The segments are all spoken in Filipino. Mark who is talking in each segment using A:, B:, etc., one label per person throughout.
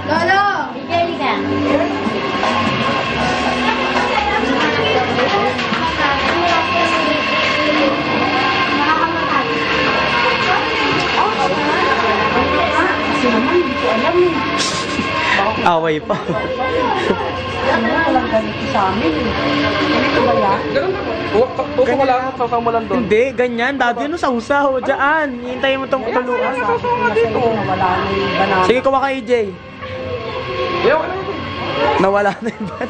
A: Lolo! Igeli ka.
B: Away pa.
C: Ano palang ganito sa amin? Ganito ba yan?
D: Ganun na po. Puso mo lang, sasama mo lang doon.
B: Hindi, ganyan. Dati no sa usaw. Diyan. Hihintayin mo itong katuluan.
C: Wala na yung banana.
B: Sige, kuha ka, AJ.
D: Ayaw,
B: Nawala na yung ban.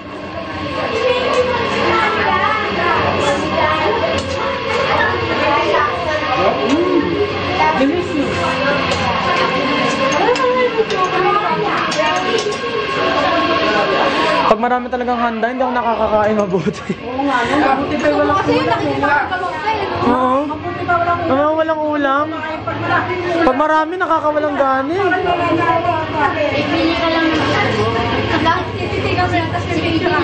C: Delicious.
B: Pag marami talagang handa, hindi ako nakakakain mabuti.
C: Oo nga, mabuti pa wala
A: Kasi nakikita ko kalong kayo.
B: Oo.
C: Mabuti pa wala
B: Walang ulam. Pag marami, nakakawalang gani.
A: Pili ka lang ng lahat tititigaw sa atas ng picture.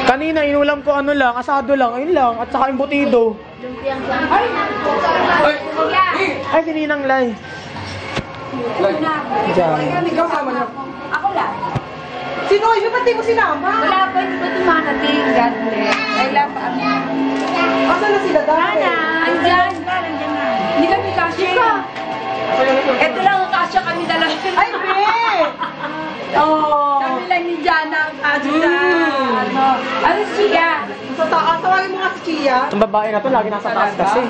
B: Kanina, inulam ko ano lang, asado lang, ayun lang. At saka embutido. Ay, sininang Lai. Diyan.
C: Ikaw sama niya.
A: Ako lang.
C: Sino? Yung ba't di mo sinama?
A: Wala pa, hindi pa dumanating. God bless. I love
C: Asa na sila dati?
A: Andyan. Hindi kami kasya. Ito lang ang kasya kami dalawa.
C: Ay, be! Oh.
A: Kami lang ni Jana ang kasya sa ano. Ano siya?
C: Sa taas, tawagin mo nga si Chia.
B: Ang babae na to, lagi nasa taas kasi.